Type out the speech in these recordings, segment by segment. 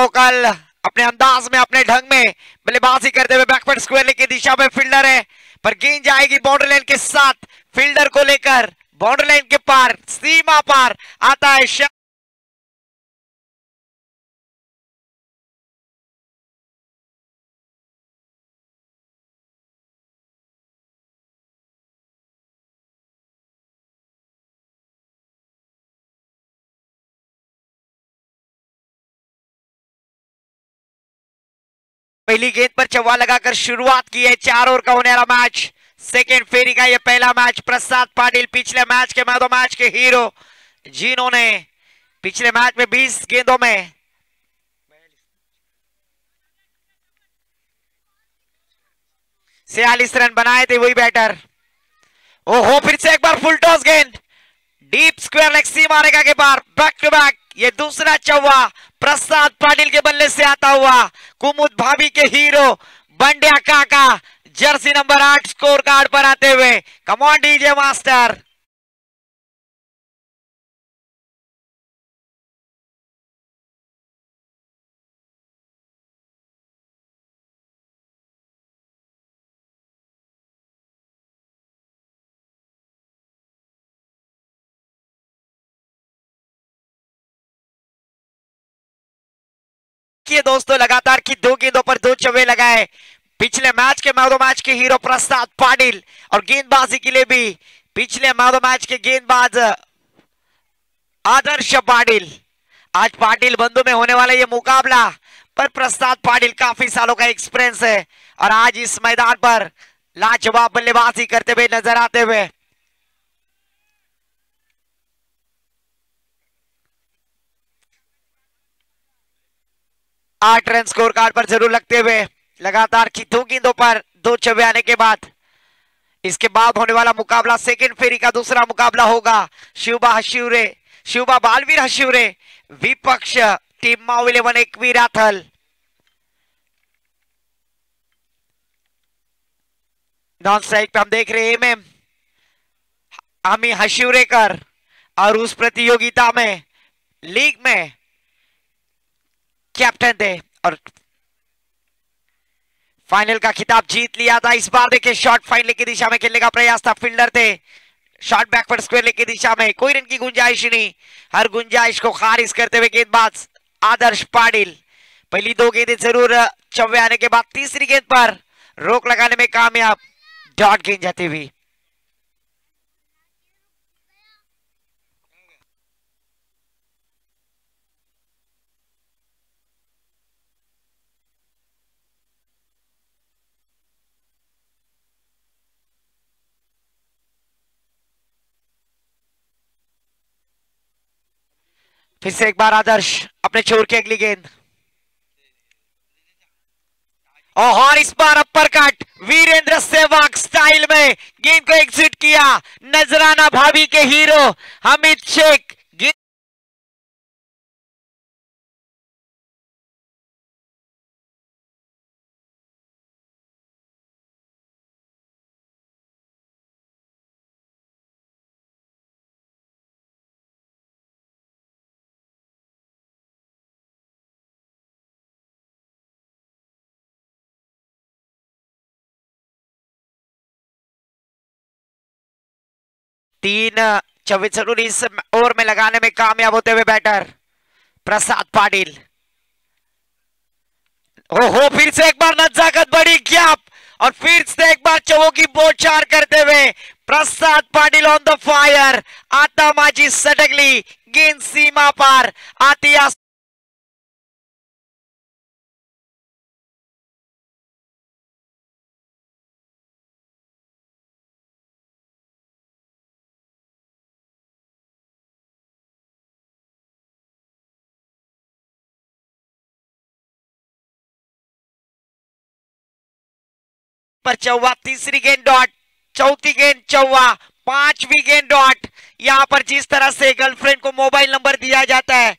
पोकल अपने अंदाज में अपने ढंग में बल्लेबाजी करते हुए बैकवर्ड स्क्वायर की दिशा में फील्डर है, पर गेंद जाएगी बाउंड्री लाइन के साथ। फील्डर को लेकर बाउंड्री लाइन के पार, सीमा पार आता है। पहली गेंद पर चौवा लगाकर शुरुआत की है 4 ओवर का होने वाला मैच। सेकेंड फेरी का यह पहला मैच। प्रसाद पाटिल पिछले मैच के मैच मैच के हीरो, जिन्होंने पिछले मैच में 20 गेंदों में 46 रन बनाए थे, वही बैटर। ओहो, फिर से एक बार फुल टॉस गेंद डीप स्क्वायर लेग सी मारेगा के पार। बैक टू बैक ये दूसरा चौवा प्रसाद पाटिल के बल्ले से आता हुआ। कुमुद भाभी के हीरो बंड्या काका जर्सी नंबर 8 स्कोर कार्ड पर आते हुए। Come on DJ master. दोस्तों लगातार की 2 गेंदों पर 2 चौके लगाए पिछले मैच के मैच के हीरो प्रसाद पाटिल, और गेंदबाजी के लिए भी पिछले मैच के गेंदबाज आदर्श पाटिल। आज पाटिल बंधु में होने वाला ये मुकाबला, पर प्रसाद पाटिल काफी सालों का एक्सपीरियंस है और आज इस मैदान पर लाजवाब बल्लेबाजी करते हुए नजर आते हुए। आठ रन स्कोर कार्ड पर जरूर लगते हुए लगातार की 2 गेंदों पर 2 चौके आने के बाद इसके बाद होने वाला मुकाबला सेकंड फेरी का दूसरा मुकाबला होगा। शिवबा बालवीर हशिवरे विपक्ष टीम माउ 11 एकवीर राथल। नॉन स्ट्राइक पे हम देख रहे हैं हमी हशिवरेकर, और उस प्रतियोगिता में लीग में कैप्टन थे और फाइनल का खिताब जीत लिया था। इस बार देखिए शॉट फाइनल की दिशा में खेलने का प्रयास था, फील्डर थे, शॉट बैकवर्ड स्क्वायर की दिशा में कोई रन की गुंजाइश नहीं। हर गुंजाइश को खारिज करते हुए गेंदबाज आदर्श पाटिल पहली 2 गेंदें जरूर चौके आने के बाद तीसरी गेंद पर रोक लगाने में कामयाब, डॉट गेंद जाती हुई। फिर से एक बार आदर्श अपने छोर की अगली गेंद, और इस बार upper cut Virender Sehwag style में गेंद को एग्जिट किया। नजराना भाभी के हीरो हमीद शेख तीन चौके जरूर इस ओवर में लगाने में कामयाब होते हुए बैटर प्रसाद पाटिल। ओहो, फिर से एक बार नजाकत बड़ी गैप और फिर से एक बार चौकों की बौछार करते हुए प्रसाद पाटिल ऑन द फायर। आता माजी सटकली गेंद सीमा पार आती पर चौवा, तीसरी गेंद डॉट, चौथी गेंद चौवा, 5वीं गेंद डॉट। यहां पर जिस तरह से गर्लफ्रेंड को मोबाइल नंबर दिया जाता है,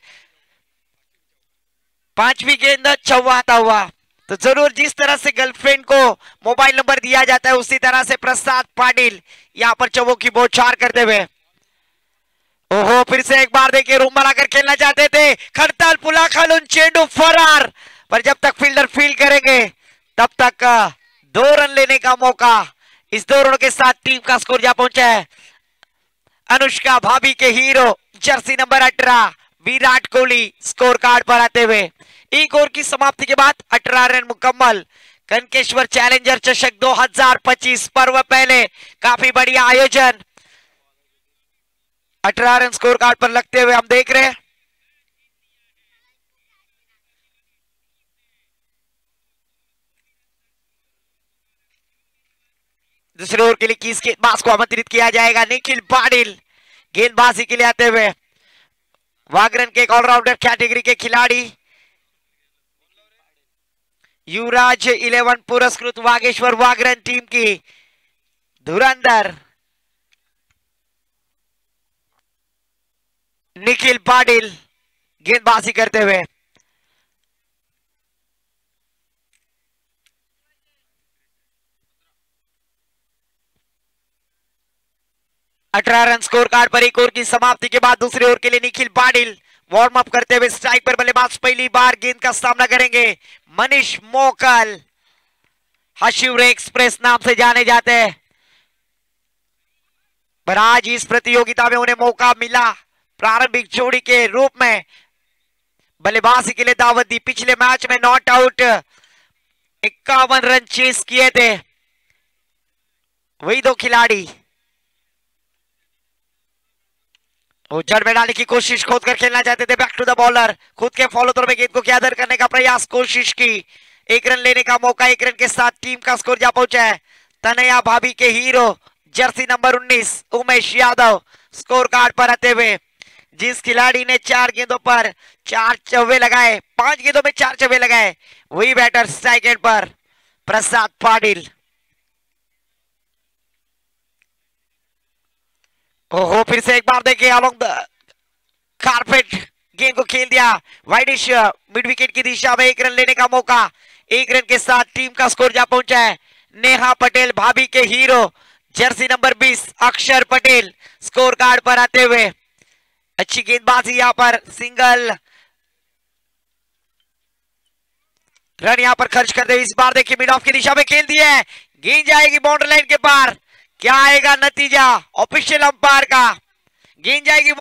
5वीं गेंद चौवा आता हुआ, तो जरूर जिस तरह से गर्लफ्रेंड को मोबाइल नंबर दिया जाता है उसी तरह से प्रसाद पाटिल यहां पर चौकों की बौछार करते हुए। ओहो, फिर से एक बार देखिए रूम बनाकर खेलना चाहते थे, खड़ताल पुला खालून चेंडू फरार, पर जब तक फील्डर फील्ड करेंगे तब तक 2 रन लेने का मौका। इस 2 रनों के साथ टीम का स्कोर जा पहुंचा है अनुष्का भाभी के hero jersey number 18 Virat Kohli score card पर आते हुए। एक ओवर की समाप्ति के बाद 18 रन मुकम्मल। कनकेश्वर चैलेंजर चषक 2025 पर्व पहले काफी बढ़िया आयोजन। 18 रन स्कोर कार्ड पर लगते हुए हम देख रहे हैं। दूसरे ओवर के लिए किस गेंदबाज को आमंत्रित किया जाएगा? निखिल पाटिल गेंदबाजी के लिए आते हुए। वागरन के एक ऑलराउंडर कैटेगरी के खिलाड़ी, युवराज 11 पुरस्कृत वागेश्वर वागरन टीम की धुरंधर निखिल पाटिल गेंदबाजी करते हुए। अठारह रन स्कोर कार्ड पर एक ओवर की समाप्ति के बाद दूसरे ओवर के लिए निखिल पाटिल वार्म अप करते हुए स्ट्राइक पर बल्लेबाज पहली बार गेंद का सामना करेंगे मनीष मोकल, हशिवरे एक्सप्रेस नाम से जाने जाते हैं। पर आज इस प्रतियोगिता में उन्हें मौका मिला प्रारंभिक जोड़ी के रूप में बल्लेबाजी के लिए दावत दी। पिछले मैच में नॉट आउट 51 रन चेस किए थे वही 2 खिलाड़ी। वो जड़ में डालने की कोशिश, खोद कर खेलना चाहते थे, बैक टू द बॉलर, खुद के फॉलो थ्रो में गेंद को गैदर करने का प्रयास, कोशिश की, 1 रन लेने का मौका। 1 रन के साथ टीम का स्कोर जा पहुंचा है तनया भाभी के hero jersey number 19 Umesh Yadav score card पर आते हुए। जिस खिलाड़ी ने 4 गेंदों पर 4 चौवे लगाए, 5 गेंदों में 4 चौवे लगाए, वही बैटर स्ट्राइक एंड पर प्रसाद पाटिल। ओहो, फिर से एक बार देखिए अलोंग द कारपेट गेंद को खेल दिया वाइडिश मिड विकेट की दिशा में। 1 रन लेने का मौका। 1 रन के साथ टीम का स्कोर जा पहुंचा है नेहा पटेल भाभी के हीरो जर्सी नंबर 20 अक्षर पटेल स्कोर कार्ड पर आते हुए। अच्छी गेंदबाजी यहां पर, सिंगल रन यहां पर खर्च करते हुए। इस बार देखिए मिड ऑफ की दिशा में खेल दिया है, गेंद जाएगी बाउंड्री लाइन के पार। क्या आएगा नतीजा ऑफिशियल अंपायर का? गेंद जाएगी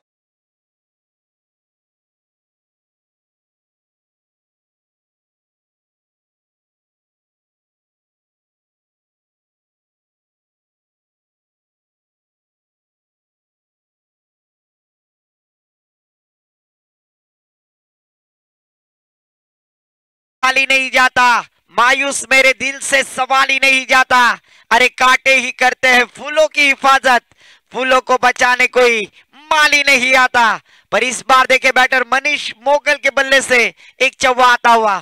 ही नहीं जाता, मायूस मेरे दिल से सवाल ही नहीं जाता। अरे कांटे ही करते हैं फूलों की हिफाजत, फूलों को बचाने कोई माल ही नहीं आता। पर इस बार देखे बैटर मनीष मोगल के बल्ले से एक चौवा आता हुआ।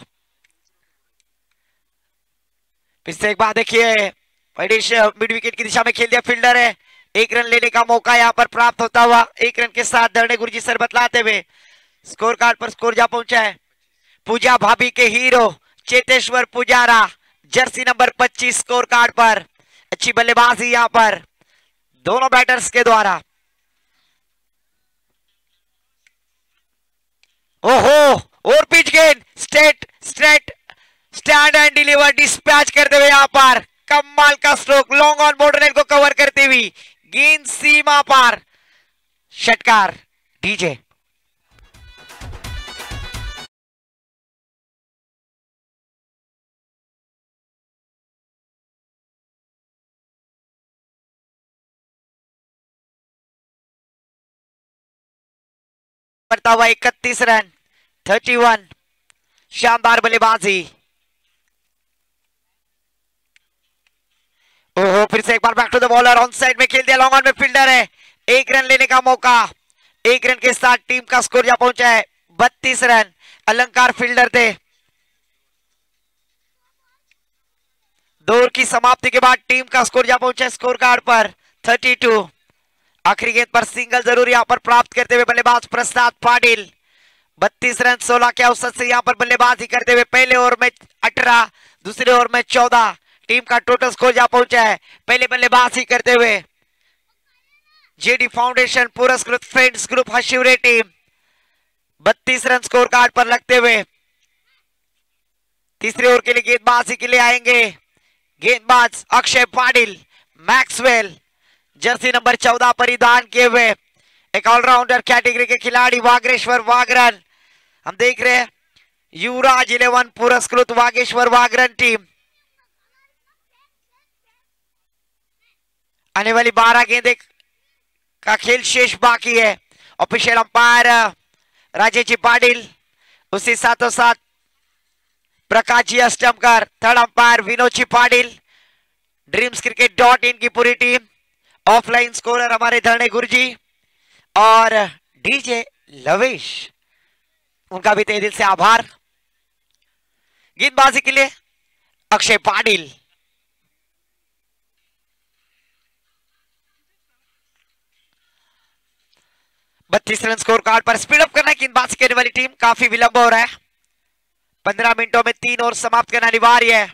फिर से एक बार देखिए मिड विकेट की दिशा में खेल दिया, फील्डर है। 1 रन लेने का मौका यहां पर प्राप्त होता हुआ। 1 रन के साथ धरने गुरुजी सर बतलाते हुए स्कोर कार्ड पर स्कोर जा पहुंचा है पूजा भाभी के hero Cheteshwar Pujara jersey number 25 score card पर। अच्छी बल्लेबाजी यहां पर दोनों बैटर्स के द्वारा। ओहो, और पिच गेंद straight stand end deliver dispatch करते हुए यहां पर कमाल का स्ट्रोक, लॉन्ग ऑन बॉर्डर को कवर करती हुई गेंद सीमा पर, षटकार डीजे। करता हुआ 31 रन 31, शानदार बल्लेबाजी। ओहो, फिर से एक बार back to the bowler, on side में खेल दिया, लॉन्ग ऑन में फील्डर है। 1 रन लेने का मौका। 1 रन के साथ टीम का स्कोर जा पहुंचा है 32 रन। अलंकार फील्डर थे। 2 ओवर की समाप्ति के बाद टीम का स्कोर जा पहुंचा है स्कोर कार्ड पर 32। आखिरी गेंद पर सिंगल जरूर यहां पर प्राप्त करते हुए बल्लेबाज प्रसाद पाटिल 32 रन 16 के औसत से यहां पर बल्लेबाजी करते हुए। पहले ओवर में 18, दूसरे ओवर में 14, टीम का टोटल स्कोर जा पहुंचा है। पहले बल्लेबाजी करते हुए जेडी फाउंडेशन पुरस्कृत फ्रेंड्स ग्रुप हशिवरे टीम 32 रन स्कोर कार्ड पर लगते हुए तीसरे ओवर के लिए गेंदबाजी के लिए आएंगे। गेंदबाज अक्षय पाटिल, मैक्सवेल जर्सी नंबर 14 परिधान किए हुए एक ऑलराउंडर कैटेगरी के खिलाड़ी वागेश्वर वागरन। हम देख रहे हैं युवराज 11 पुरस्कृत वागेश्वर वागरन टीम। आने वाली 12 गेंदे का खेल शेष बाकी है। ऑफिशियल अंपायर राजेश पाटिल, उसी साथों साथ Prakash ji Ashtamkar, third umpire Vinod ji Patil, Dreams cricket .in की पूरी टीम, ऑफलाइन स्कोरर हमारे धरणे गुरुजी और डीजे लवेश, उनका भी तहे दिल से आभार। गेंदबाजी के लिए अक्षय पाटिल। बत्तीस रन स्कोर कार्ड पर स्पीड अप करना गेंदबाजी करने वाली टीम। काफी विलंब हो रहा है, 15 मिनटों में 3 ओवर समाप्त करना अनिवार्य है।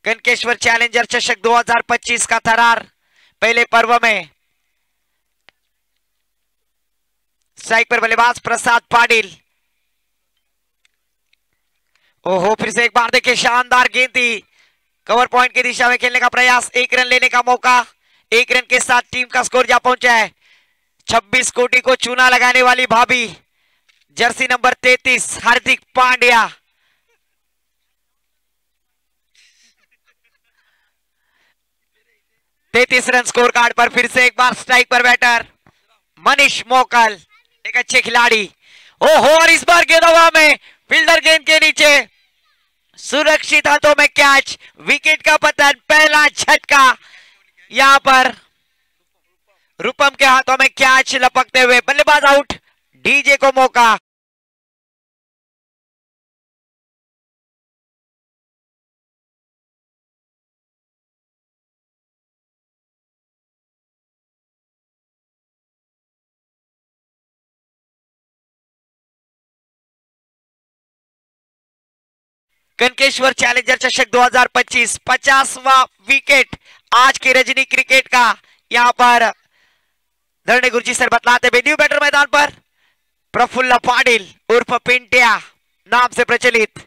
कनकेश्वर चैलेंजर चषक 2025 का थरार पहले पर्व में स्ट्राइक पर बल्लेबाज प्रसाद पाटिल। ओहो, फिर से एक बार देखिए शानदार गेंद थी, कवर पॉइंट की दिशा में खेलने का प्रयास, 1 रन लेने का मौका। 1 रन के साथ टीम का स्कोर जा पहुंचा है 26 कोटि को चूना लगाने वाली भाभी जर्सी नंबर 33 हार्दिक पांड्या। तैतीस रन स्कोर कार्ड पर फिर से एक बार स्ट्राइक पर बैटर मनीष मोकल, एक अच्छे खिलाड़ी। ओहो, और इस बार गेंद हवा में, फील्डर गेंद के नीचे, सुरक्षित हाथों में कैच, विकेट का पतन, पहला झटका। यहां पर रूपम के हाथों में कैच लपकते हुए बल्लेबाज आउट, डीजे को मौका। कनकेश्वर चैलेंजर चषक 2025 50वां विकेट आज के रजनी क्रिकेट का। यहां पर धरणे गुरुजी सर बतलाते हुए न्यू बैटर मैदान पर प्रफुल्ल पाटिल उर्फ पिंटिया नाम से प्रचलित।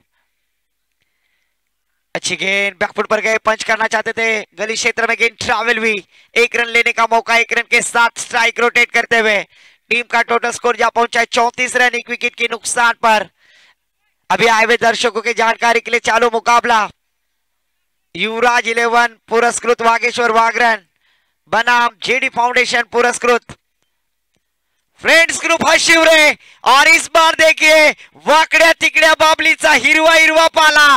अच्छी गेंद बैकफुट पर गए, पंच करना चाहते थे, गली क्षेत्र में गेंद ट्रैवल हुई। 1 रन लेने का मौका, 1 रन के साथ स्ट्राइक रोटेट करते हुए टीम का टोटल स्कोर जा पहुंचा है 34 रन 1 विकेट के नुकसान पर। अभी आए हुए दर्शकों की जानकारी के लिए चालू मुकाबला युवराज 11 पुरस्कृत वागेश्वर वागरन बनाम जेडी फाउंडेशन पुरस्कृत फ्रेंड्स ग्रुप हशिवरे। और इस बार देखिए वाकड्या तिकड्या बाबलीचा हिरवा हिरवा पाला,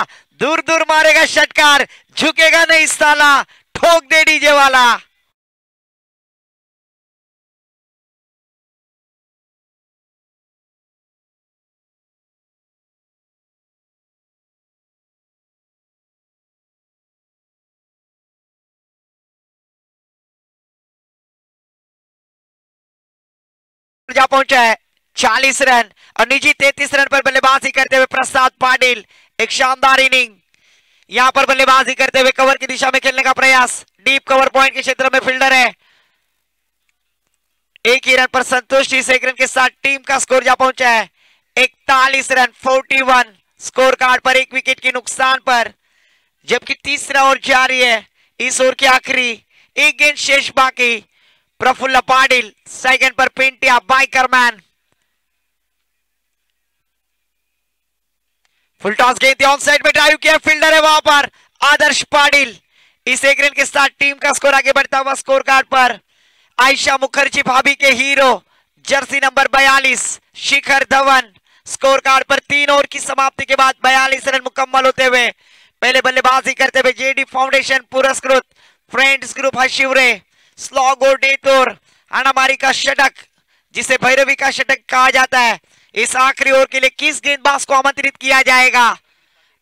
दूर दूर मारेगा षटकार, झुकेगा नहीं साला, ठोक दे डीजे वाला। जा पहुंचा है 40 रन और निजी 33 रन पर बल्लेबाजी करते हुए प्रसाद पाटिल, एक शानदार इनिंग। यहां पर बल्लेबाजी करते हुए कवर की दिशा में खेलने का प्रयास, डीप कवर पॉइंट के क्षेत्र में फील्डर है। 1 ही रन पर संतुष्टि से 1 रन के साथ टीम का स्कोर जा पहुंचा है 41 रन 41 स्कोर कार्ड पर 1 विकेट के नुकसान पर। जबकि तीसरा ओवर जारी है, इस ओवर की आखिरी 1 गेंद शेष बाकी। प्रफुल्ल पाटिल सेकंड पर पिंटिया बाइकरमैन। फुल टॉस गेंद ऑन साइड में ड्राइव किया, फील्डर है वहां पर आदर्श पाटिल। इस 1 रन के साथ टीम का स्कोर आगे बढ़ता हुआ स्कोर कार्ड पर आयशा मुखर्जी भाभी के hero jersey number 42 Shikhar Dhawan. Score card पर 3 ओवर की समाप्ति के बाद 42 रन मुकम्मल होते हुए पहले बल्लेबाजी करते हुए जेडी फाउंडेशन पुरस्कृत फ्रेंड्स ग्रुप हशिवरे स्लॉगो डेतोर हाणामारी का षटक, जिसे भैरवी का षटक कहा जाता है। इस आखिरी ओवर के लिए किस गेंदबाज को आमंत्रित किया जाएगा?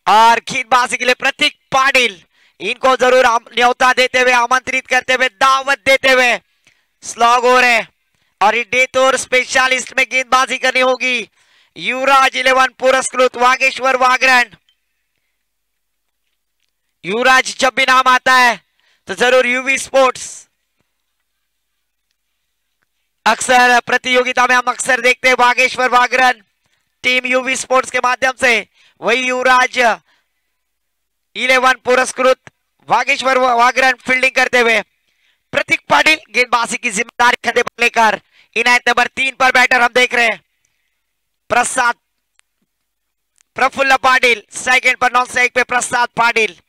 और गेंदबाजी के लिए प्रतीक पाटिल, इनको जरूर न्योता देते हुए, आमंत्रित करते हुए, दावत देते हुए स्लॉग ओवर है और डेतोर स्पेशलिस्ट में गेंदबाजी करनी होगी। युवराज 11 पुरस्कृत वागेश्वर वागरन। युवराज जब भी नाम आता है तो जरूर यूवी स्पोर्ट्स अक्सर प्रतियोगिता में हम अक्सर देखते हैं वागेश्वर वागरन टीम यूवी स्पोर्ट्स के माध्यम से, वही युवराज 11 पुरस्कृत वागेश्वर वागरन फील्डिंग करते हुए, प्रतीक पाटिल गेंदबाजी की जिम्मेदारी कंधे पर लेकर इनायत नंबर 3 पर बैटर हम देख रहे हैं। प्रसाद प्रफुल्ल पाटिल सेकंड पर, नॉन स्ट्राइक पे प्रसाद पाटिल।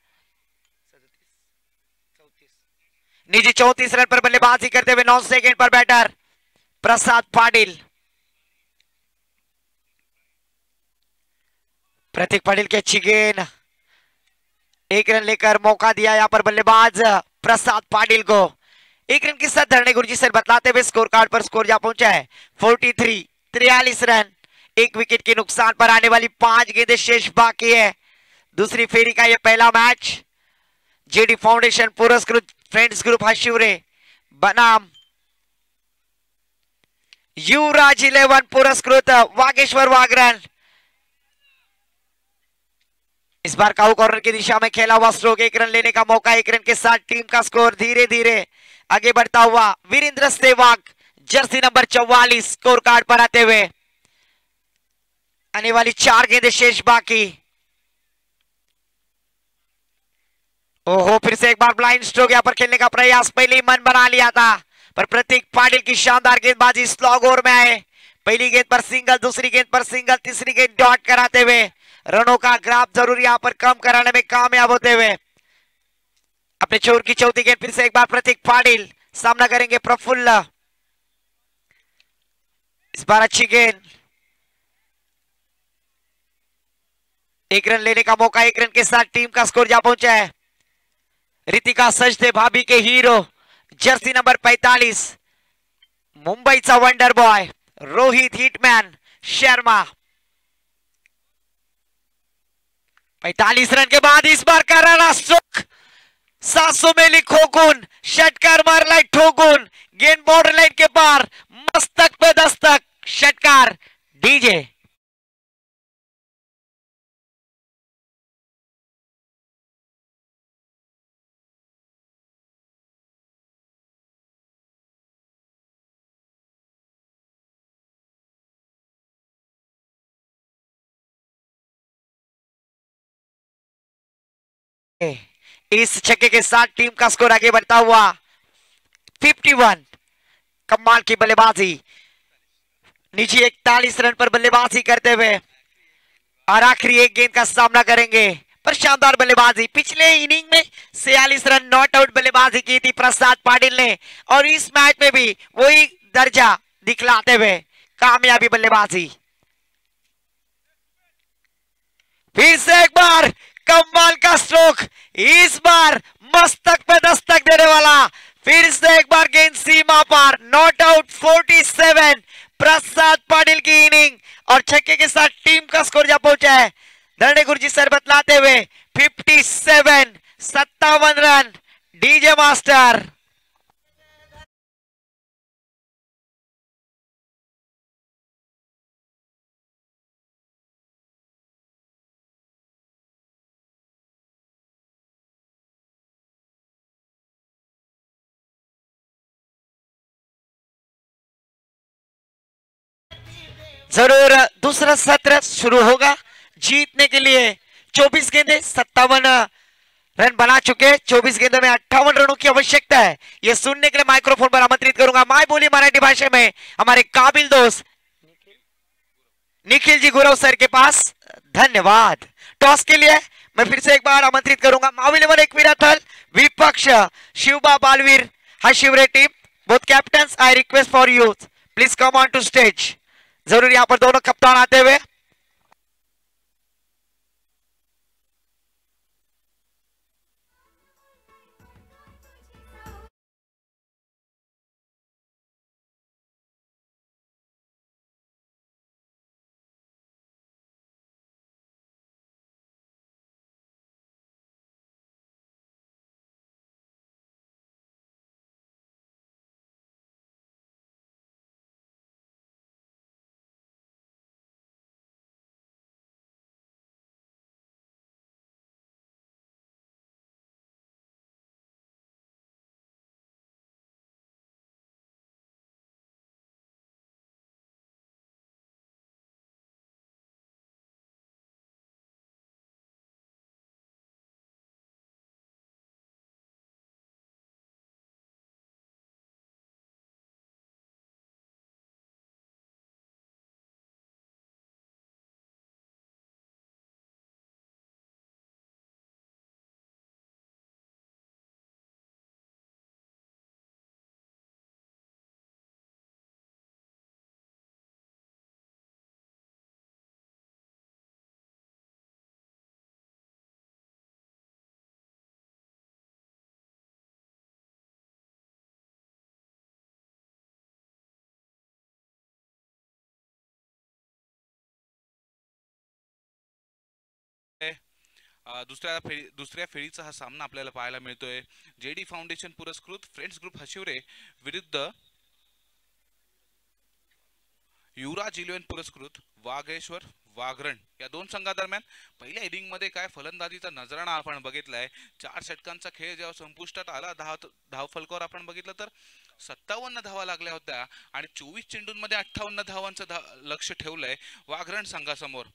निजी 34 रन पर बल्लेबाजी करते हुए नॉन सेकंड पर बैटर प्रसाद पाटिल। प्रतीक पाटिल के अच्छी गेंद, 1 रन लेकर मौका दिया यहां पर बल्लेबाज प्रसाद पाटिल को। 1 रन के साथ धरने गुरुजी सर बतलाते हुए स्कोर कार्ड पर स्कोर जा पहुंचा है 43 रन। 1 विकेट के नुकसान पर आने वाली 5 गेंदें शेष बाकी है। दूसरी फेरी का यह पहला मैच जेडी फाउंडेशन पुरस्कृत फ्रेंड्स ग्रुप हशिवरे बनाम युवराज 11 पुरस्कृत वागेश्वर वागरन। इस बार काऊ कॉर्नर की दिशा में खेला हुआ स्ट्रोक, 1 रन लेने का मौका। 1 रन के साथ टीम का स्कोर धीरे धीरे आगे बढ़ता हुआ Virender Sehwag jersey number 44 score card पर आते हुए। आने वाली 4 गेंदें शेष बाकी। ओहो, फिर से एक बार ब्लाइंड स्ट्रोक यहां पर खेलने का प्रयास, पहले ही मन बना लिया था पर प्रतीक पाटिल की शानदार गेंदबाजी स्लॉग ओवर में आए। पहली गेंद पर सिंगल, दूसरी गेंद पर सिंगल, तीसरी गेंद डॉट कराते हुए रनों का ग्राफ जरूर यहां पर कम कराने में कामयाब होते हुए अपने छोर की चौथी गेंद फिर से एक बार प्रतीक पाटिल सामना करेंगे प्रफुल्ल। इस बार अच्छी गेंद, 1 रन लेने का मौका। 1 रन के साथ टीम का स्कोर जा पहुंचा है। रितिका सजदे भाभी के हीरो जर्सी नंबर 45 मुंबईचा wonder boy Rohit hitman Sharma. 45 run के बाद इस बार करारा स्ट्रोक, सांसों में लिखोगुन, षटकार मारलाय ठोकून, गेंद बॉर्डर लाइन के पार, मस्तक पे दस्तक, षटकार डीजे। इस छक्के के साथ टीम का स्कोर आगे बढ़ता हुआ 51। कमाल की बल्लेबाजी, निजी 41 रन पर बल्लेबाजी करते हुए और आखिरी 1 गेंद का सामना करेंगे पर शानदार बल्लेबाजी। पिछले इनिंग में 46 रन नॉट आउट बल्लेबाजी की थी प्रसाद पाटिल ने और इस मैच में भी वही दर्जा दिखलाते हुए कामयाबी बल्लेबाजी। फिर से एक बार कमाल का स्ट्रोक, इस बार मस्तक पे दस्तक देने वाला, फिर से एक बार गेंद सीमा पार, नॉट आउट 47। प्रसाद पाटिल की इनिंग और छक्के के साथ टीम का स्कोर जा पहुंचा है धरणे गुरुजी सर बतलाते हुए 57 रन। डीजे मास्टर जरूर दूसरा सत्र शुरू होगा। जीतने के लिए 24 गेंदें 57 रन बना चुके, 24 गेंदों में 58 रनों की आवश्यकता है। यह सुनने के लिए माइक्रोफोन पर आमंत्रित करूंगा माय बोली मराठी भाषा में हमारे काबिल दोस्त निखिल जी गुरव सर के पास। धन्यवाद। टॉस के लिए मैं फिर से एक बार आमंत्रित करूंगा माविलेवर एक विराथल विपक्ष शिवबा बालवीर हशिवरे team, both captains I request for you please come on to stage. जरूर यहां पर दोनों कप्तान आते हुए दुसऱ्या फेरीचा हा सामना आपल्याला पाहायला मिळतोय. जेडी फाउंडेशन पुरस्कृत फ्रेंड्स ग्रुप हशिवरे विरुद्ध युवराज इलेव्हन पुरस्कृत वाघेश्वर वाघरण या दोन संघादरम्यान पहिल्या इनिंग मध्ये काय फलंदाजीचा नजराणा आपण बघितलाय. 4 षटकांचा खेळ जेव्हा संपुष्टात आला, धाव फलकावर आपण बघितलं तर 57 धावा लागल्या होत्या आणि 24 चेंडूंमध्ये 58 धावांचं लक्ष ठेवलंय वाघरण संघासमोर.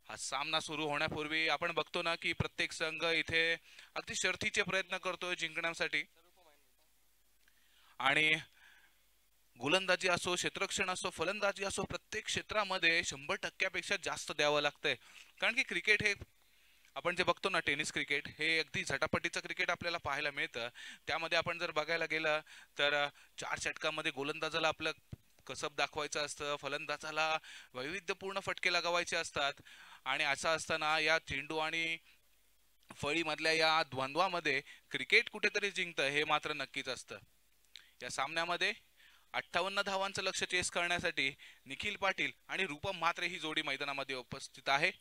हा सामना सुरू होण्यापूर्वी आपण बघतो ना की प्रत्येक संघ इथे अगदी शर्थीचे प्रयत्न करतोय जिंकण्यासाठी आणि गोलंदाजी असो, क्षेत्ररक्षण असो, फलंदाजी असो, प्रत्येक क्षेत्रामध्ये 100% जास्त द्यावं लागतंय. कारण की क्रिकेट हे आपण जे बघतो ना, टेनिस क्रिकेट हे अगदी झटापटीचं क्रिकेट आपल्याला पाहायला मिळतं. त्यामध्ये आपण जर बघायला गेलं तर 4 षटकांमध्ये गोलंदाजाला आपलं कसब दाखवायचं असतं, फलंदाजाला वैविध्यपूर्ण फटके लगावायचे असतात आणि असं असताना या चेंडू आणि फळीमधल्या या द्वंद्वामध्ये क्रिकेट कुठेतरी जिंकतं हे मात्र नक्कीच असतं. या सामन्यामध्ये 58 धावांचं लक्ष चेस करण्यासाठी निखिल पाटील आणि रूपम म्हात्रे ही जोडी मैदानामध्ये उपस्थित आहे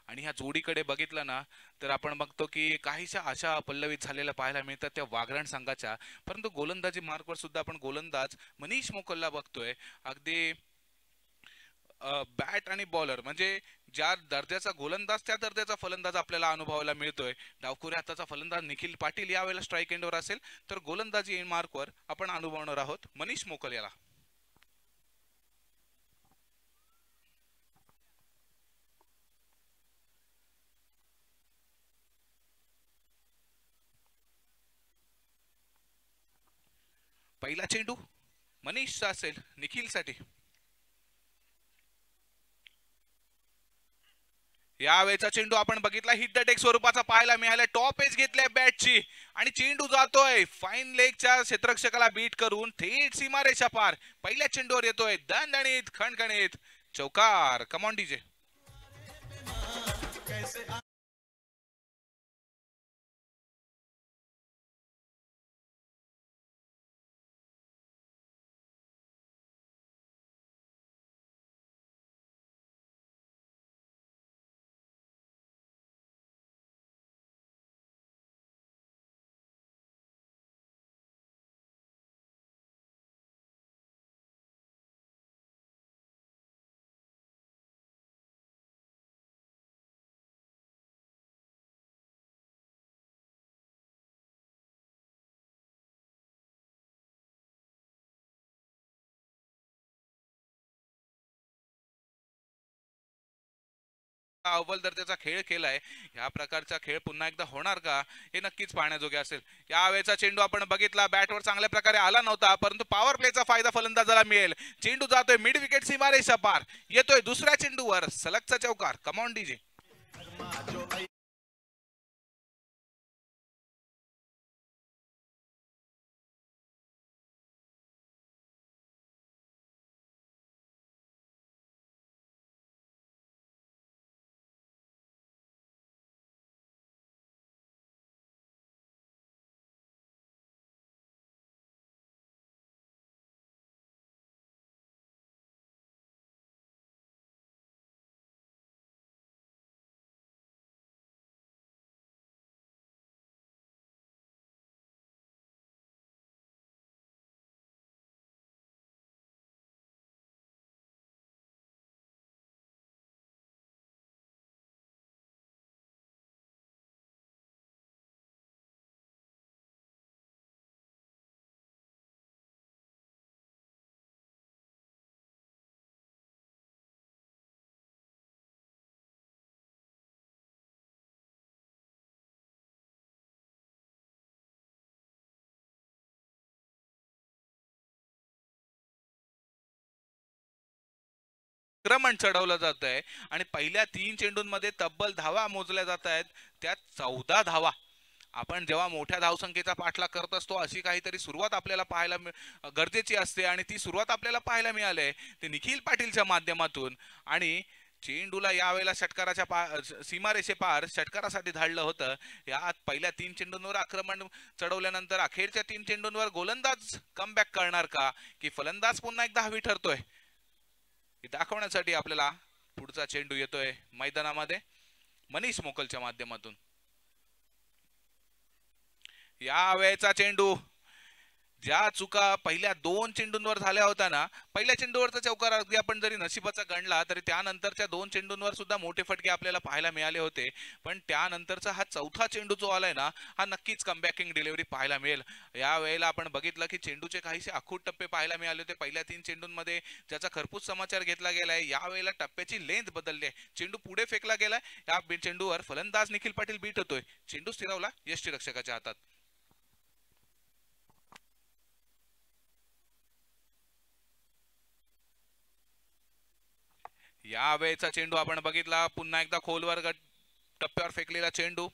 आणि ह्या जोडीकडे बघितलं ना तर आपण बघतो की काहीशा आशा पल्लवित झालेल्या पाहायला मिळतात त्या वाघरण संघाच्या. परंतु गोलंदाजी मार्कवर सुद्धा आपण गोलंदाज मनीष मोकलला बघतोय. अगदी बॅट आणि बॉलर म्हणजे ज्या दर्जाचा गोलंदाज त्या दर्जाचा फलंदाज आपल्याला अनुभवायला मिळतोय. डावखुऱ्या हाताचा फलंदाज निखिल पाटील यावेळेला स्ट्राईक एंडवर असेल तर गोलंदाजी मार्कवर आपण अनुभवणार आहोत मनीष मोकल याला. पहिला चेंडू मनीषचा असेल निखिलसाठी. यावेळेचा चेंडू आपण बघितला हिट द टेक स्वरूपाचा पाहायला मिळाला. टॉप एज घेतल्या बॅटची आणि चेंडू जातोय फाईन लेगच्या क्षेत्ररक्षकाला बीट करून थेट सीमारेषा पार. पहिल्या चेंडूवर येतोय दणदणीत खणखणीत चौकार. Come on DJ. अव्वल दर्जाचा खेळ केलाय. या प्रकारचा खेळ पुन्हा एकदा होणार का हे नक्कीच पाहण्याजोगे असेल. यावेळेचा चेंडू आपण बघितला बॅटवर चांगल्या प्रकारे आला नव्हता परंतु पॉवर प्लेचा फायदा फलंदाजाला मिळेल. चेंडू जातोय मिड विकेट सीमारेषा पार. येतोय दुसऱ्या चेंडूवर सलगचा चौकार. Come on DJ. आक्रमण चढवलं जात आहे आणि पहिल्या 3 चेंडूंमध्ये तब्बल धावा मोजल्या जात आहेत. त्यात 14 धावा. आपण जेव्हा मोठ्या धावसंख्येचा पाठलाग करत असतो अशी काहीतरी सुरुवात आपल्याला पाहायला गरजेची असते आणि ती सुरुवात आपल्याला पाहायला मिळाली ते निखिल पाटीलच्या माध्यमातून. आणि चेंडूला यावेळेला षटकाराच्या सीमारेषे पार षटकारासाठी धाडलं होतं. यात पहिल्या 3 चेंडूंवर आक्रमण चढवल्यानंतर अखेरच्या 3 चेंडूंवर गोलंदाज कमबॅक करणार का की फलंदाज पुन्हा एकदा हवी ठरतोय दाखवण्यासाठी आपल्याला पुढचा चेंडू येतोय मैदानामध्ये. मनीष मोकलच्या माध्यमातून. या वेळेचा चेंडू, ज्या चुका पहिल्या 2 चेंडूंवर झाल्या होत्या ना, पहिल्या चेंडूवरचा चौकार अगदी आपण जरी नशिबाचा गणला तरी त्यानंतरच्या 2 चेंडूंवर सुद्धा मोठे फटके आपल्याला पाहायला मिळाले होते. पण त्यानंतरचा हा चौथा चेंडू जो आलाय ना, हा नक्कीच कमबॅकिंग डिलिव्हरी पाहायला मिळेल. या वेळेला आपण बघितलं की चेंडूचे काहीसे आखूड टप्पे पाहायला मिळाले होते पहिल्या 3 चेंडूंमध्ये, ज्याचा खरपूस समाचार घेतला गेलाय. या वेळेला टप्प्याची लेंथ बदलली आहे, चेंडू पुढे फेकला गेलाय. या चेंडूवर फलंदाज निखिल पाटील बीट होतोय, चेंडू स्थिरावला यष्टीरक्षकाच्या हातात. या वेळेचा चेंडू आपण बघितला, पुन्हा एकदा खोलवर टप्प्यावर फेकलेला चेंडू,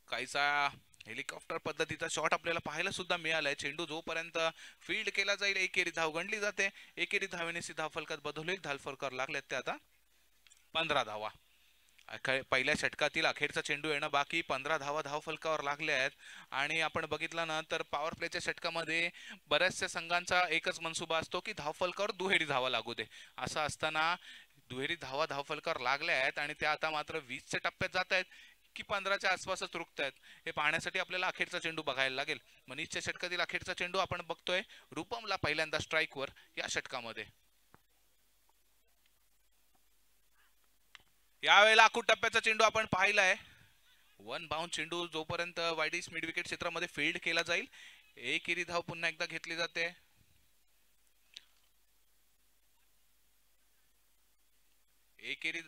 काहीसा हेलिकॉप्टर पद्धतीचा शॉट आपल्याला पाहायला सुद्धा मिळालाय. चेंडू जोपर्यंत फील्ड केला जाईल एकेरी धाव गणली जाते. एकेरी धावेने धाव फलकात बदल होईल. धावफलकावर लागलेत ते आता 15 धावा. पहिल्या षटकातील अखेरचा चेंडू येणं बाकी, 15 धावा धाव फलकावर लागल्या आहेत. आणि आपण बघितलं ना तर पॉवर प्लेच्या षटकामध्ये बऱ्याचशा संघांचा एकच मनसुबा असतो की धाव फलकावर दुहेरी धावा लागू दे. असं असताना दुहेरी धावा धाव फलकावर लागल्या आहेत आणि त्या आता मात्र 20च्या टप्प्यात जात आहेत की 15च्या आसपासच रुकतायत, हे पाहण्यासाठी आपल्याला अखेरचा चेंडू बघायला लागेल. मनीषच्या षटकातील अखेरचा चेंडू आपण बघतोय रूपमला पहिल्यांदा स्ट्राईकवर या षटकामध्ये. यावेळेला आखूड टप्प्याचा चेंडू आपण पाहिलाय. 1 बाउंड चेंडू जोपर्यंत वाईडिश मिड विकेट क्षेत्रामध्ये फील्ड केला जाईल, एकेरी धाव पुन्हा एकदा घेतली जाते. एकेरी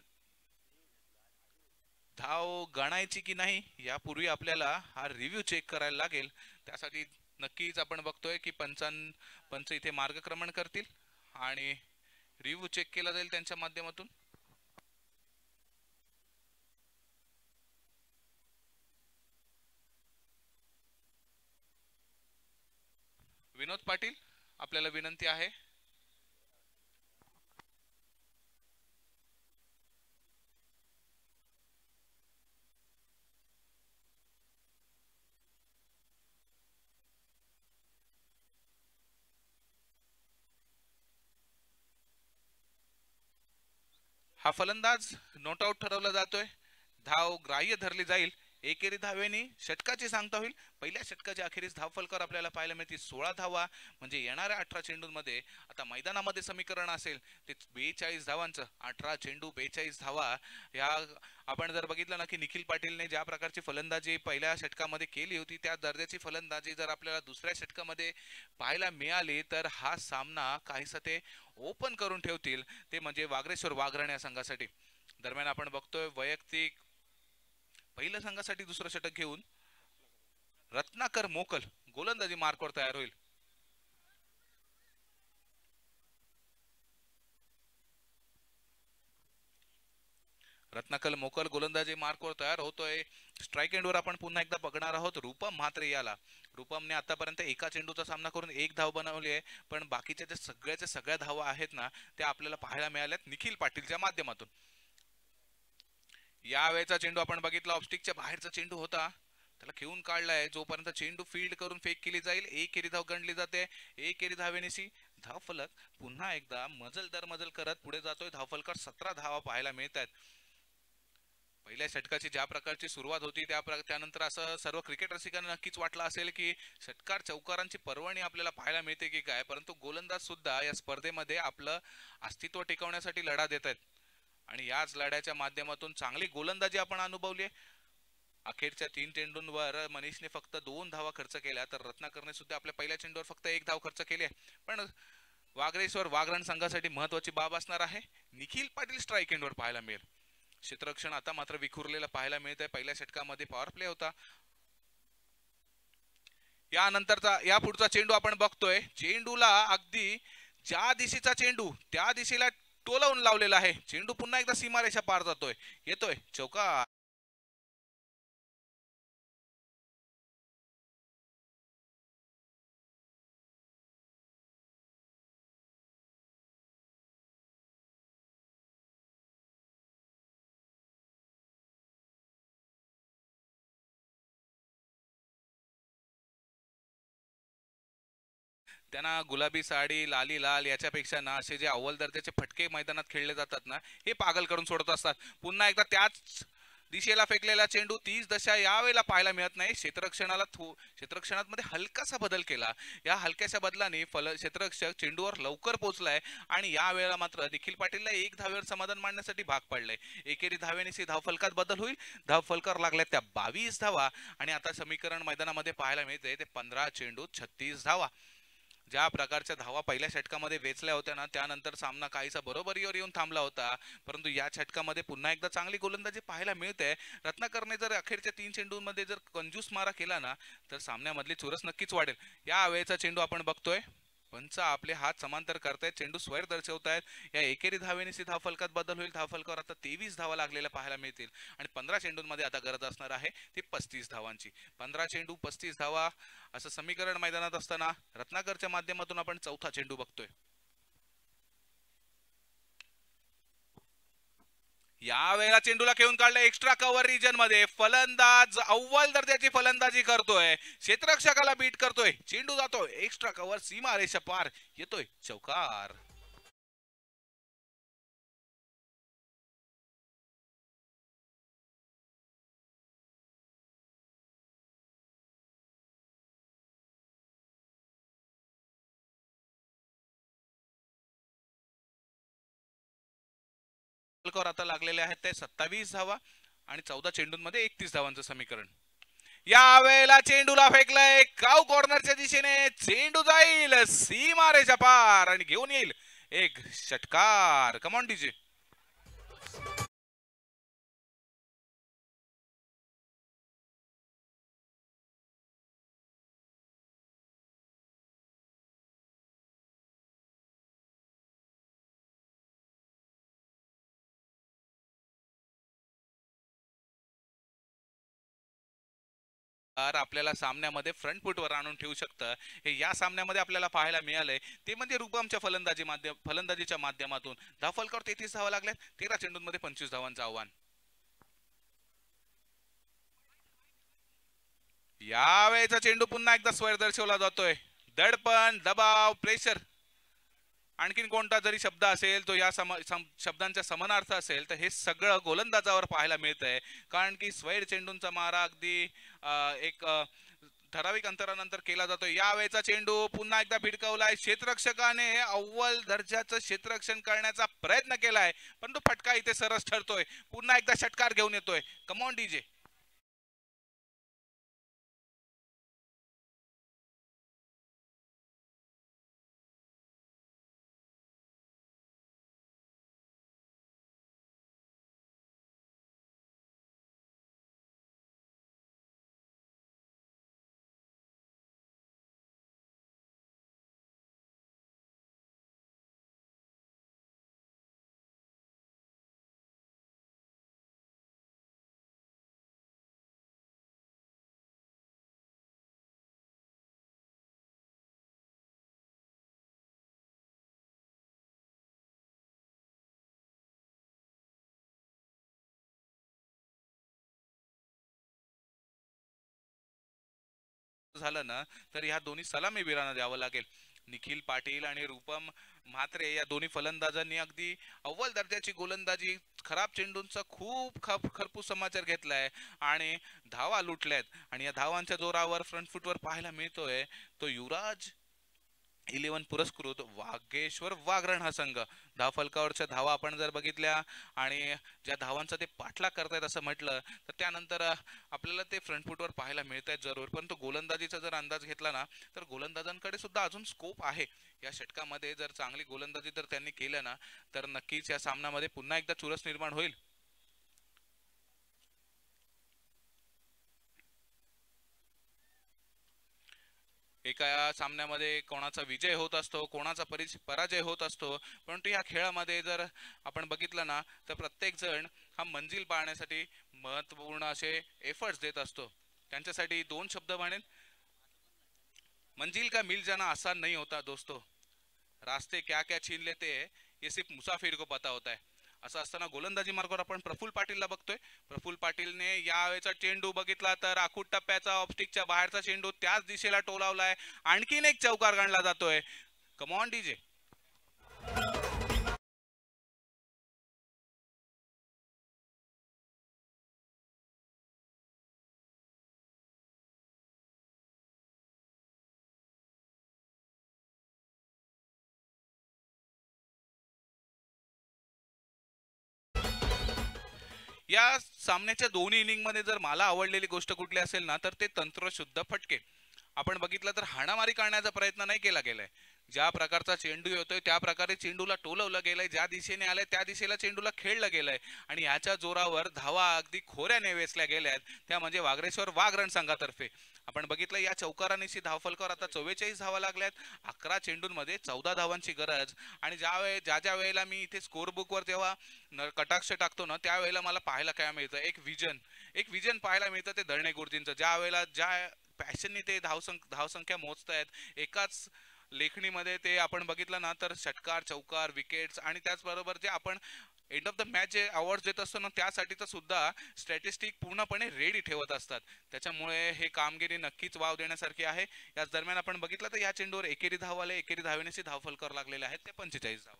धाव गणायची की नाही यापूर्वी आपल्याला हा रिव्ह्यू चेक करायला लागेल. त्यासाठी नक्कीच आपण बघतोय की पंच इथे मार्गक्रमण करतील आणि रिव्ह्यू चेक केला जाईल त्यांच्या माध्यमातून. विनोद पाटील, आपल्याला विनंती आहे. हा फलंदाज नॉट आउट ठरवला जातोय. धाव ग्राह्य धरली जाईल. एकेरी धावेनी षटकाची सांगता होईल. पहिल्या षटकाच्या अखेरीस धाव फलकावर आपल्याला पाहायला मिळतील 16 धावा. म्हणजे येणाऱ्या 18 चेंडूंमध्ये आता मैदानामध्ये समीकरण असेल ते 42 धावांचं. 18 चेंडू 42 धावा. या आपण जर बघितलं ना की निखिल पाटीलने ज्या प्रकारची फलंदाजी पहिल्या षटकामध्ये केली होती त्या दर्जाची फलंदाजी जर आपल्याला दुसऱ्या षटकामध्ये पाहायला मिळाली तर हा सामना काहीसा ते ओपन करून ठेवतील, ते म्हणजे वागरेश्वर वाघरण या संघासाठी. दरम्यान आपण बघतोय वैयक्तिक पहिल्या संघासाठी दुसरं षटक घेऊन रत्नाकर मोकल गोलंदाजी मार्कवर तयार होईल. रत्नाकर मोकल गोलंदाजी मार्कवर तयार होतोय. स्ट्राईक एंडवर आपण पुन्हा एकदा बघणार आहोत रूपम म्हात्रे याला. रूपमने आतापर्यंत एका चेंडूचा सामना करून 1 धाव बनवली आहे, पण बाकीच्या ज्या सगळ्या धावा आहेत ना त्या आपल्याला पाहायला मिळाल्यात निखिल पाटीलच्या माध्यमातून. या वेळेचा चेंडू आपण बघितला, ऑफस्टिकच्या बाहेरचा चेंडू होता, त्याला खेळून काढलाय. जोपर्यंत चेंडू फील्ड करून फेक केली जाईल एकेरी धाव गणली जाते. एकेरी धावेनेसी धाव फलक पुन्हा एकदा मजल दर मजल करत पुढे जातोय. धाव फलकावर 17 धावा पाहायला मिळतात. पहिल्या षटकाची ज्या प्रकारची सुरुवात होती त्यानंतर असं सर्व क्रिकेट रसिकांना नक्कीच वाटलं असेल की षटकार चौकारांची पर्वणी आपल्याला पाहायला मिळते की काय, परंतु गोलंदाज सुद्धा या स्पर्धेमध्ये आपलं अस्तित्व टिकवण्यासाठी लढा देत आहेत आणि याच लढ्याच्या माध्यमातून चांगली गोलंदाजी आपण अनुभवली. अखेरच्या 3 चेंडूंवर मनीषने फक्त 2 धावा खर्च केल्या, तर रत्नाकरने सुद्धा आपल्या पहिल्या चेंडूवर फक्त 1 धाव खर्च केली. पण वागरेश्वर वाघरण संघासाठी महत्वाची बाब असणार आहे. निखिल पाटील स्ट्राईक एंडवर पाहायला मिळेल. क्षेत्ररक्षण आता मात्र विखुरलेला पाहायला मिळत आहे. पहिल्या षटकामध्ये पॉवर प्ले होता. यानंतरचा या पुढचा चेंडू आपण बघतोय. चेंडूला अगदी ज्या दिशेचा चेंडू त्या दिशेला टोलावून लावलेला आहे. चेंडू पुन्हा एकदा सीमारेषा पार जातोय, येतोय चौका. त्यांना गुलाबी साडी लाली लाल याच्यापेक्षा ना असे जे अव्वल दर्जाचे फटके मैदानात खेळले जातात ना हे पागल करून सोडत असतात. पुन्हा एकदा त्याच दिशेला फेकलेला चेंडू, तीच दशा यावेळेला पाहायला मिळत नाही. क्षेत्ररक्षणात मध्ये हलकासा बदल केला. या हलक्याशा बदलाने क्षेत्ररक्षक चेंडूवर लवकर पोहोचलाय आणि या वेळेला मात्र निखिल पाटीलला एक धावेवर समाधान मांडण्यासाठी भाग पडलंय. एकेरी धावेने धावफलकात बदल होईल. धावफलकावर लागल्या त्या 22 धावा आणि आता समीकरण मैदानामध्ये पाहायला मिळते ते 15 चेंडू 36 धावा. ज्या प्रकारच्या धावा पहिल्या षटकामध्ये वेचल्या होत्या ना, त्यानंतर सामना काहीसा बरोबरीवर येऊन थांबला होता. परंतु या षटकामध्ये पुन्हा एकदा चांगली गोलंदाजी पाहायला मिळते. रत्नाकरने जर अखेरच्या 3 चेंडूंमध्ये जर कंजूस मारा केला ना, तर सामन्यामधली चुरस नक्कीच वाढेल. या वेळेचा चेंडू आपण बघतोय, पंच आपले हात समांतर करतायत, चेंडू स्वैर दर्शवतायत. या एकेरी धावेने धावफलकात बदल होईल. धावफलकावर आता 23 धावा लागलेल्या पाहायला मिळतील आणि 15 चेंडूंमध्ये आता गरज असणार आहे ती 35 धावांची. 15 चेंडू 35 धावा असं समीकरण मैदानात असताना रत्नाकरच्या माध्यमातून आपण चौथा चेंडू बघतोय. या वेळेला चेंडूला खेळून काढलं एक्स्ट्रा कव्हर रिजन मध्ये. फलंदाज अव्वल दर्जाची फलंदाजी करतोय, क्षेत्ररक्षकाला बीट करतोय, चेंडू जातोय एक्स्ट्रा कव्हर, सीमा रेषा पार, येतोय चौकार. आता लागलेले आहेत ते 27 धावा आणि 14 चेंडूंमध्ये 31 धावांचं समीकरण. या वेळेला चेंडूला फेकलंय काऊ कॉर्नरच्या दिशेने, चेंडू जाईल सीमारेच्या पार आणि घेऊन येईल एक षटकार. Come on DJ. आपल्याला सामन्यामध्ये फ्रंट फुटवर आणून ठेवू शकतं. हे या सामन्यामध्ये आपल्याला पाहायला मिळालंय ते म्हणजे रूपमच्या फलंदाजीच्या माध्यमातून. धावफलकावर 33 धावा लागल्या, 13 चेंडूंमध्ये 25 धावांचं आव्हान. यावेळेचा चेंडू पुन्हा एकदा स्वर दर्शवला जातोय. दडपण, दबाव, प्रेशर, आणखीन कोणता जरी शब्द असेल तो या शब्दांचा समानार्थ असेल तर हे सगळं गोलंदाजावर पाहायला मिळतंय. कारण की स्वैर चेंडूंचा मारा अगदी एक ठराविक अंतरानंतर केला जातो. यावेळेचा चेंडू पुन्हा एकदा भिडकवलाय. क्षेत्ररक्षकाने अव्वल दर्जाचं क्षेत्ररक्षण करण्याचा प्रयत्न केलाय, परंतु फटका इथे सरस ठरतोय. पुन्हा एकदा षटकार घेऊन येतोय. Come on DJ. झालं ना तर ह्या दोन्ही सलामीवीरांना द्यावं लागेल. निखिल पाटील आणि रूपम म्हात्रे या दोन्ही फलंदाजांनी अगदी अव्वल दर्जाची गोलंदाजी, खराब चेंडूंचा खूप खरपूस समाचार घेतलाय आणि धावा लुटल्यात. आणि या धावांच्या जोरावर फ्रंट फुटवर पाहायला मिळतोय तो युवराज 11 पुरस्कृत वाघेश्वर वाघरण हा संघ. धावफलकावरच्या धावा आपण जर बघितल्या आणि ज्या धावांचा ते पाठलाग करतायत असं म्हटलं तर त्यानंतर आपल्याला ते फ्रंट फुटवर पाहायला मिळत आहेत जरूर. परंतु गोलंदाजीचा जर अंदाज घेतला ना तर गोलंदाजांकडे सुद्धा अजून स्कोप आहे. या षटकामध्ये जर चांगली गोलंदाजी जर त्यांनी केलं ना तर नक्कीच या सामन्यामध्ये पुन्हा एकदा चुरस निर्माण होईल. एका सामन्यामध्ये कोणाचा विजय होत असतो, कोणाचा पराजय होत असतो, परंतु या खेळामध्ये जर आपण बघितलं ना तर प्रत्येक जण हा मंजिल पाहण्यासाठी महत्त्वपूर्ण असे एफर्ट्स देत असतो. त्यांच्यासाठी 2 शब्द म्हणेन, मंजिल का मिल जाना आसान नहीं होता दोस्तों, रास्ते क्या क्या छीन लेते हैं ये सिर्फ मुसाफिर को पता होता है. असं असताना गोलंदाजी मार्गावर आपण प्रफुल्ल पाटीलला बघतोय. प्रफुल्ल पाटीलने यावेळेचा चेंडू बघितला तर आखूड टप्प्याचा ऑफस्टिकच्या बाहेरचा चेंडू त्याच दिशेला टोलावलाय. आणखीन एक चौकार गणला जातोय. Come on DJ. या सामन्याच्या दोन्ही इनिंग मध्ये जर मला आवडलेली गोष्ट कुठली असेल ना तर ते तंत्रशुद्ध फटके. आपण बघितलं तर हाणामारी करण्याचा प्रयत्न नाही केला गेलाय. ज्या प्रकारचा चेंडू येतोय त्या प्रकारे चेंडूला टोलवलं गेलंय, ज्या दिशेने आलाय त्या दिशेला चेंडूला खेळलं गेलंय आणि याच्या जोरावर धावा अगदी खोऱ्याने वेचल्या गेल्यात, त्या म्हणजे वागरेश्वर वाघ संघातर्फे. आपण बघितलं या चौकारांनीशी धावफलकावर आता 44 धावा लागल्यात. 11 चेंडूंमध्ये 14 धावांची गरज. आणि ज्या वेळेला मी इथे स्कोर बुकवर जेव्हा कटाक्ष टाकतो ना त्यावेळेला मला पाहायला काय मिळतं, एक विजन पाहायला मिळतं ते धरणे गुरुजींचं. ज्या वेळेला ज्या पॅशनने ते धावसंख्या मोजतायत एकाच लेखणीमध्ये, ते आपण बघितलं ना तर षटकार, चौकार, विकेट्स आणि त्याचबरोबर जे आपण एंड ऑफ द मॅच जे अवॉर्ड देत असतो ना त्यासाठीचं सुद्धा स्टॅटिस्टिक पूर्णपणे रेडी ठेवत असतात. त्याच्यामुळे हे कामगिरी नक्कीच वाव देण्यासारखी आहे. याच दरम्यान आपण बघितलं तर या चेंडूवर एकेरी धाव आले, एकेरी धावेनेशी धावफलकावर लागलेले आहेत ते 45 धावा.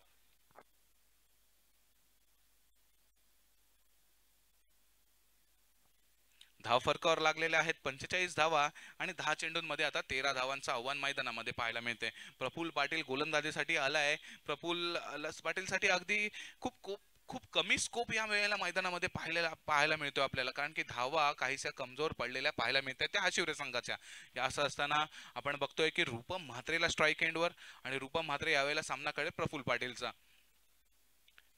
धावफलकावर लागलेले आहेत 45 धावा आणि 10 चेंडूंमध्ये आता 13 धावांचं आव्हान मैदानामध्ये पाहायला मिळते. प्रफुल्ल पाटील गोलंदाजीसाठी आलाय. प्रफुल्ल पाटीलसाठी अगदी खूप खूप खूप कमी स्कोप या वेळेला मैदानामध्ये पाहायला मिळतो आपल्याला, कारण की धावा काहीशा कमजोर पडलेल्या पाहायला मिळतात त्या शिवरे संघाच्या. या असं असताना आपण बघतोय की रूपम म्हात्रेला स्ट्राईक एंडवर आणि रूपम म्हात्रे यावेळेला सामना करेल प्रफुल्ल पाटीलचा.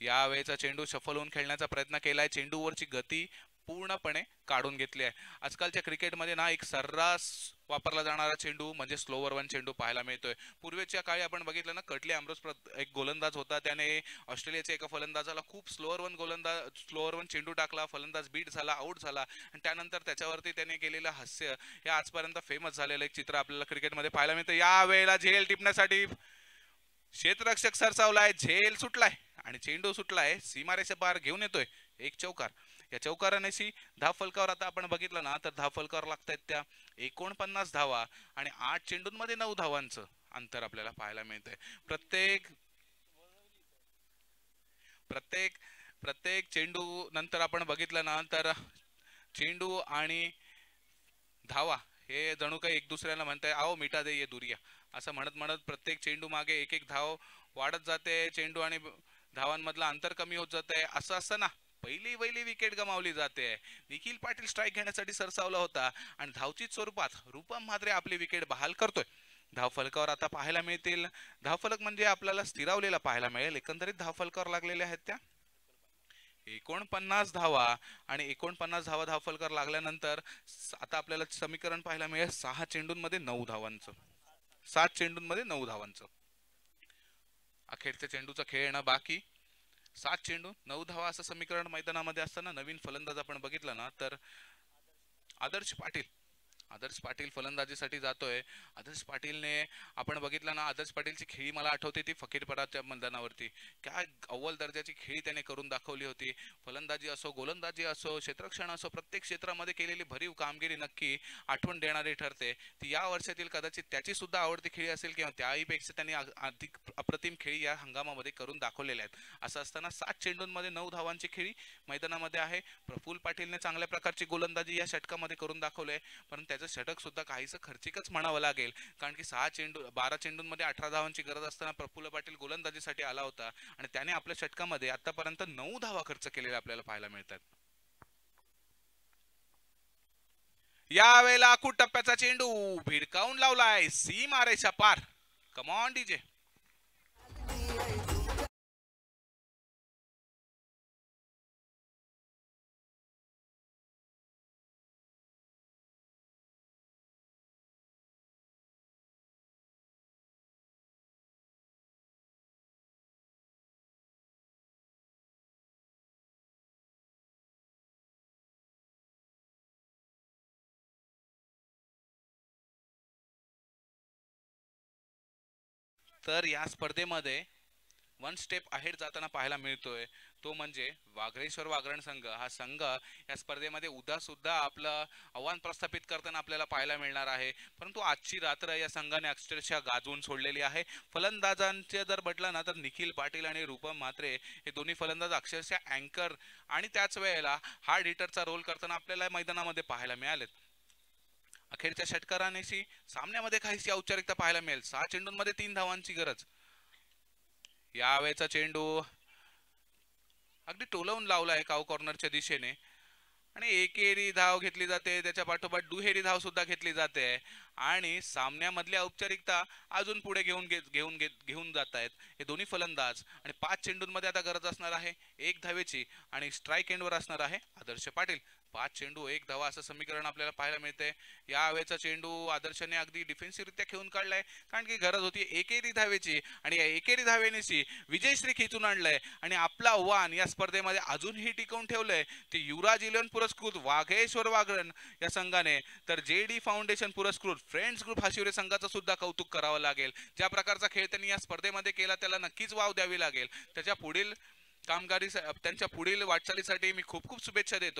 यावेळेचा चेंडू शफल होऊन खेळण्याचा प्रयत्न केलाय, चेंडूवरची गती पूर्णपणे काढून घेतली आहे. आजकालच्या क्रिकेटमध्ये ना एक सर्रास वापरला जाणारा चेंडू म्हणजे स्लोवर वन चेंडू पाहायला मिळतोय. पूर्वीच्या काळी आपण बघितलं ना कटले अमरोज एक गोलंदाज होता, त्याने ऑस्ट्रेलियाच्या एका फलंदाजाला खूप स्लोअर वन चेंडू टाकला, फलंदाज बीट झाला, आउट झाला आणि त्यानंतर त्याच्यावरती त्याने केलेलं हास्य हे आजपर्यंत फेमस झालेलं एक चित्र आपल्याला क्रिकेटमध्ये पाहायला मिळतं. या वेळेला झेल टिपण्यासाठी क्षेत्ररक्षक सरसावलाय, झेल सुटलाय आणि चेंडू सुटलाय, सीमारेषा पार घेऊन येतोय एक चौकार. या चौकारानेशी धावफलकावर आता आपण बघितलं ना तर धावफलकावर लागतायत त्या 49 धावा आणि 8 चेंडूंमध्ये 9 धावांचं अंतर आपल्याला पाहायला मिळतंय. प्रत्येक चेंडू नंतर आपण बघितलं ना तर चेंडू आणि धावा हे जणू काही एक दुसऱ्याला म्हणताय आओ मिटा दे ये दुरिया, असं म्हणत म्हणत प्रत्येक चेंडू मागे एक एक धाव वाढत जाते, चेंडू आणि धावांमधलं अंतर कमी होत जाते. असं असताना पहिली विकेट गमावली जाते. निखिल पाटील स्ट्राईक घेण्यासाठी सरसावला होता आणि धावचीत स्वरूपात रूपम म्हात्रे आपली विकेट बहाल करतोय. धावफलकावर आता पाहायला मिळतील, धावफलक म्हणजे आपल्याला स्थिरावलेला पाहायला मिळेल. एकंदरीत धावफलकावर लागलेल्या आहेत त्या 49 धावा आणि 49 धावा धावफलकावर लागल्यानंतर आता आपल्याला समीकरण पाहायला मिळेल 6 चेंडूंमध्ये 9 धावांचं. 7 चेंडूंमध्ये 9 धावांचं. अखेरच्या चेंडूचा खेळ येणं बाकी. 7 चेंडू 9 धावा असं समीकरण मैदानामध्ये असताना नवीन फलंदाज आपण बघितला ना तर आदर्श पाटील फलंदाजीसाठी जातोय. आदर्श पाटीलने आपण बघितलं ना, आदर्श पाटीलची खेळी मला आठवते ती फकीरपराच्या मैदानावरती. काय अव्वल दर्जाची खेळी त्याने करून दाखवली होती. फलंदाजी असो, गोलंदाजी असो, क्षेत्ररक्षण असो, प्रत्येक क्षेत्रामध्ये केलेली भरीव कामगिरी नक्की आठवण देणारी ठरते. ती या वर्षातील कदाचित त्याची सुद्धा आवडती खेळी असेल किंवा त्याहीपेक्षा त्यांनी अधिक अप्रतिम खेळी या हंगामामध्ये करून दाखवलेल्या आहेत. असं असताना 7 चेंडूंमध्ये 9 धावांची खेळी मैदानामध्ये आहे. प्रफुल्ल पाटीलने चांगल्या प्रकारची गोलंदाजी या षटकामध्ये करून दाखवले, परंतु त्याचं षटक सुद्धा काहीसं खर्चिकच म्हणावं लागेल, कारण की 12 चेंडूंमध्ये 18 धावांची गरज असताना प्रफुल्ल पाटील गोलंदाजीसाठी आला होता आणि त्याने आपल्या षटकामध्ये आतापर्यंत 9 धावा खर्च केलेल्या आपल्याला पाहायला मिळतात. यावेळेला आखूड टप्प्याचा चेंडू भिडकावून लावलाय सीमारेषा पार. Come on DJ. तर या स्पर्धेमध्ये 1 स्टेप अहेड जाताना पाहायला मिळतोय तो म्हणजे वाघरेश्वर वाघरण संघ. हा संघ या स्पर्धेमध्ये उद्या सुद्धा आपलं आव्हान प्रस्थापित करताना आपल्याला पाहायला मिळणार आहे, परंतु आजची रात्र या संघाने अक्षरशः गाजवून सोडलेली आहे. फलंदाजांचे जर म्हटलं ना तर निखिल पाटील आणि रूपम म्हात्रे हे दोन्ही फलंदाज अक्षरशः अँकर आणि त्याच वेळेला हार्ड हिटरचा रोल करताना आपल्याला मैदानामध्ये पाहायला मिळालेत. अखेरच्या षटकारानेशी सामन्यामध्ये काहीशी औपचारिकता पाहायला मिळेल. 6 चेंडूंमध्ये 3 धावांची गरज. यावेळेचा चेंडू अगदी टोलवून लावला आहे काव कॉर्नरच्या दिशेने आणि एकेरी धाव घेतली जाते, त्याच्या पाठोपाठ दुहेरी धाव सुद्धा घेतली जाते आणि सामन्यामधल्या औपचारिकता अजून पुढे घेऊन जात आहेत हे दोन्ही फलंदाज. आणि 5 चेंडूंमध्ये आता गरज असणार आहे 1 धावेची आणि स्ट्राईक एंडवर असणार आहे आदर्श पाटील. 5 चेंडू 1 धावा असं समीकरण आपल्याला पाहायला मिळते. या वेळेचा चेंडू आदर्शने अगदी डिफेन्सिव्हरित्या खेळून काढलाय कारण की गरज होती एकेरी धावेची आणि या एकेरी धावेनेशी विजयश्री खिचून आणलंय आणि आपला आव्हान या स्पर्धेमध्ये अजूनही टिकवून ठेवलंय ते युवराज इलेव्हन पुरस्कृत वाघेश्वर वागरण या संघाने. तर JD फाउंडेशन पुरस्कृत फ्रेंड्स ग्रुप हाशिवरे संघाचं सुद्धा कौतुक करावं लागेल. ज्या प्रकारचा खेळ त्यांनी या स्पर्धेमध्ये केला त्याला नक्कीच वाव द्यावी लागेल. त्याच्या पुढील कामगारी त्यांच्या पुढील वाटचालीसाठी मी खूप खूप शुभेच्छा देतो.